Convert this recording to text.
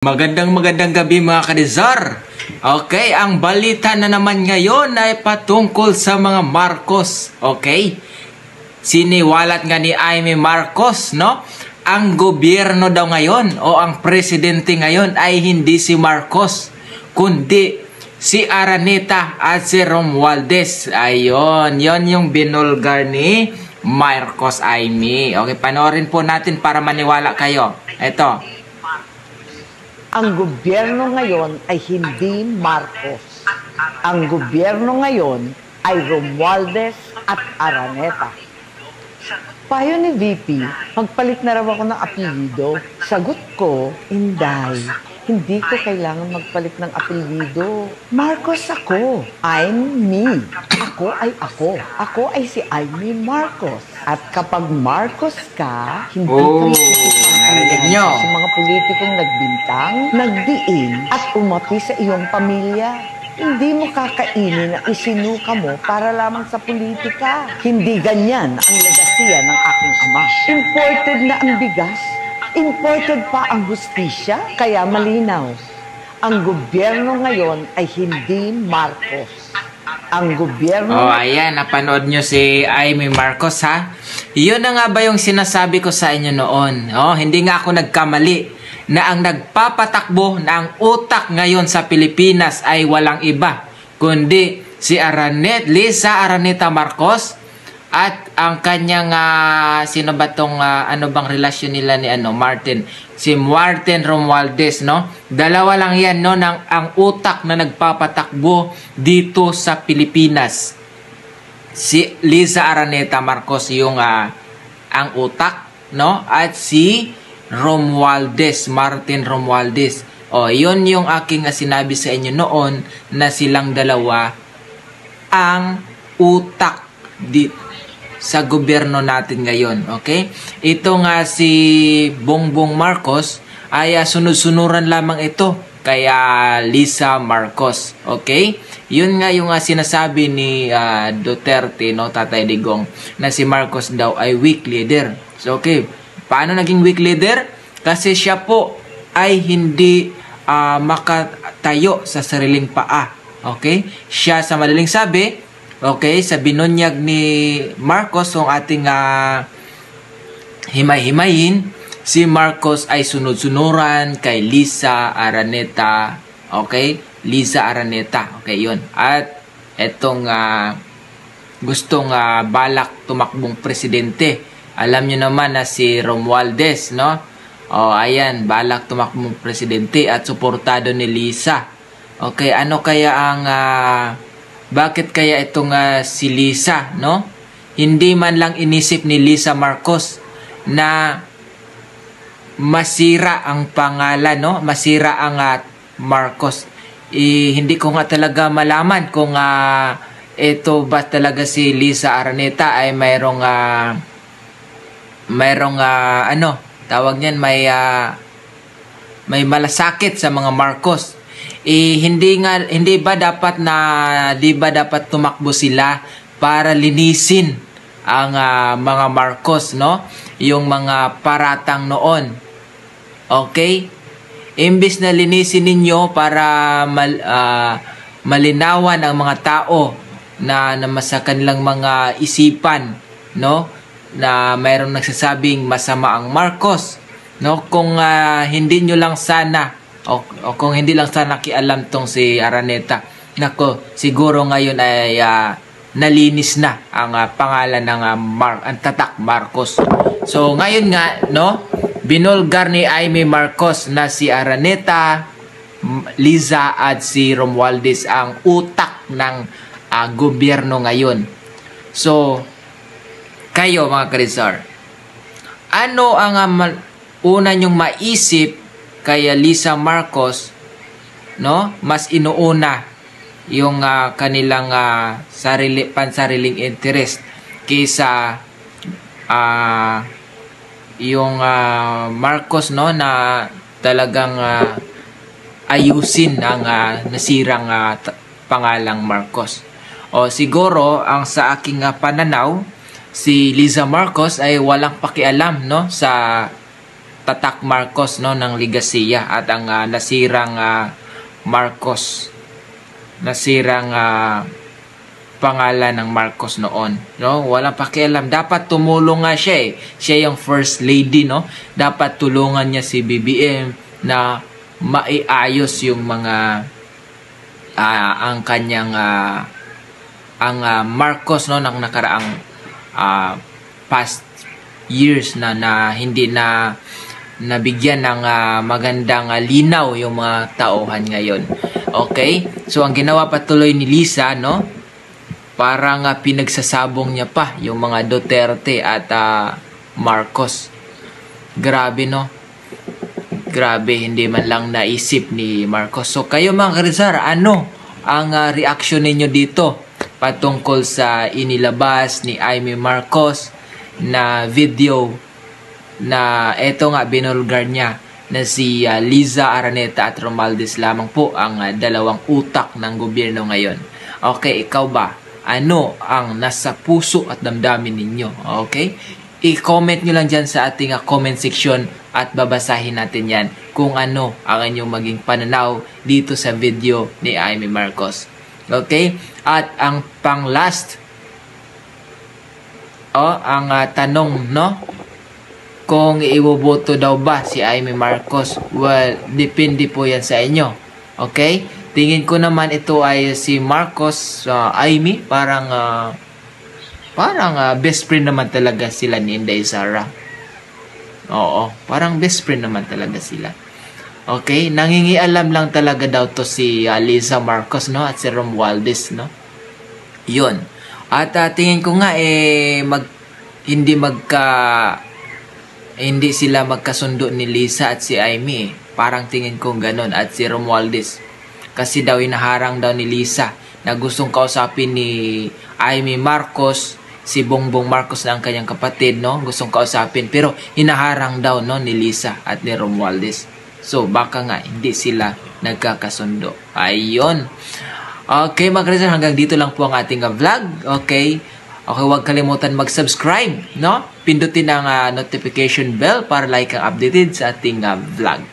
Magandang gabi mga kadizar. Okay, ang balita na naman ngayon ay patungkol sa mga Marcos. Okay? Siniwalat nga ni Amy Marcos, no? Ang gobyerno daw ngayon o ang presidente ngayon ay hindi si Marcos, kundi si Araneta at si Romualdez. Ayun, yon yung binulgar ni Marcos Amy. Okay, panoorin po natin para maniwala kayo. Ito. Ang gobyerno ngayon ay hindi Marcos. Ang gobyerno ngayon ay Romualdez at Araneta. Payo ni VP, magpalit na raw ako ng apelyido. Sagot ko, Inday, hindi ko kailangan magpalit ng apelyido. Marcos ako. I'm me. Ako ay ako. Ako ay si Amy Marcos. At kapag Marcos ka, hindi ka narinig nyo. Sa mga politikong nagbintang, nagdiin at umapi sa iyong pamilya. Hindi mo kakainin na isinuka mo para lamang sa politika. Hindi ganyan ang legasiya ng aking ama. Imported na ang bigas. Imported pa ang hustisya. Kaya malinaw, ang gobyerno ngayon ay hindi Marcos. Ang gobyerno... Oh, ayan, napanood nyo si Amy Marcos, ha? Yun na nga ba yung sinasabi ko sa inyo noon? Oh, hindi nga ako nagkamali na ang nagpapatakbo na ang utak ngayon sa Pilipinas ay walang iba, kundi si Lisa Araneta Marcos at ang kanyang, sino ba tong, ano bang relasyon nila ni Martin? Si Martin Romualdez, no? Dalawa lang yan, no? Ang utak na nagpapatakbo dito sa Pilipinas. Si Lisa Araneta Marcos yung ang utak, no? At si Romualdez, Martin Romualdez. O, yun yung aking sinabi sa inyo noon na silang dalawa ang utak sa gobyerno natin ngayon. Okay? Ito nga si Bongbong Marcos ay sunod-sunuran lamang ito kaya Lisa Marcos. Okay? Yun nga yung sinasabi ni Duterte, no, Tatay Digong, na si Marcos daw ay weak leader. So, okay. Paano naging weak leader? Kasi siya po ay hindi makatayo sa sariling paa. Okay? Siya sa madaling sabi, okay, sa binunyag ni Marcos, ang ating himay-himayin, si Marcos ay sunod-sunuran kay Lisa Araneta. Okay? Lisa Araneta. Okay, yun. At etong gustong balak tumakbong presidente. Alam nyo naman na si Romualdez, no? O, ayan, balak tumakbong presidente at suportado ni Lisa. Okay, ano kaya ang... bakit kaya itong si Lisa, no? Hindi man lang inisip ni Lisa Marcos na masira ang pangalan, no? Masira ang Marcos. Hindi ko nga talaga malaman kung ito ba talaga si Lisa Araneta ay mayroong ano, tawag niyan, may malasakit sa mga Marcos. Hindi ba dapat tumakbo sila para linisin ang mga Marcos, no? Yung mga paratang noon. Okay? Imbis na linisin ninyo para malinawan ang mga tao na sa kanilang mga isipan, no? Na mayroong nagsasabing masama ang Marcos, no? Kung hindi nyo lang sana o kung hindi lang sana kialam tong si Araneta, nako, siguro ngayon ay nalinis na ang pangalan ng ang tatak Marcos. So ngayon nga, no, binulgar ni Amy Marcos na si Araneta, Liza at si Romualdez ang utak ng gobyerno ngayon. So kayo mga karizar, ano ang una nyong maisip kaya Lisa Marcos, no? Mas inuuna yung kanilang pansariling interest kaysa yung Marcos, no, na talagang ayusin ang nasirang pangalang Marcos. O siguro ang sa aking pananaw, si Lisa Marcos ay walang pakialam, no, sa Tatak Marcos, no, ng Ligasiya, at ang nasirang Marcos, nasirang pangalan ng Marcos noon, no? Walang pakialam, dapat tumulong nga siya eh. Siya yung first lady, no? Dapat tulungan niya si BBM na maiayos yung mga ang kanyang ang Marcos, no, ng nakaraang past years na hindi na nabigyan ng magandang linaw yung mga tauhan ngayon. Okay? So, ang ginawa patuloy ni Lisa, no? Parang pinagsasabong niya pa yung mga Duterte at Marcos. Grabe, no? Grabe, hindi man lang naisip ni Marcos. So, kayo mga karizar, ano ang reaction ninyo dito patungkol sa inilabas ni Amy Marcos na video na eto nga binulgar niya na si Liza Araneta at Romualdez lamang po ang dalawang utak ng gobyerno ngayon. Okay, ikaw ba? Ano ang nasa puso at damdamin ninyo? Okay? I-comment nyo lang dyan sa ating comment section at babasahin natin yan kung ano ang inyong maging pananaw dito sa video ni Amy Marcos. Okay? At ang pang-last, ang tanong, no? Kung iboboto daw ba si Amy Marcos? Well, depende po yan sa inyo. Okay? Tingin ko naman ito ay si Marcos, Amy, parang best friend naman talaga sila ni Inday Sara. Oo, parang best friend naman talaga sila. Okay? Nangingialam lang talaga daw to si Liza Marcos, no? At si Romualdez, no? Yun. At tingin ko nga hindi sila magkasundo ni Lisa at si Amy. Parang tingin ko ganon. At si Romualdez. Kasi daw inaharang daw ni Lisa na gustong kausapin ni Amy Marcos, si Bongbong Marcos na ang kanyang kapatid, no? Gustong kausapin. Pero hinaharang daw, no, ni Lisa at ni Romualdez. So, baka nga hindi sila nagkakasundo. Ayun. Okay, mga karizal, hanggang dito lang po ang ating vlog. Okay, huwag kalimutan mag-subscribe, no? Pindutin ang notification bell para like ang updated sa ating vlog.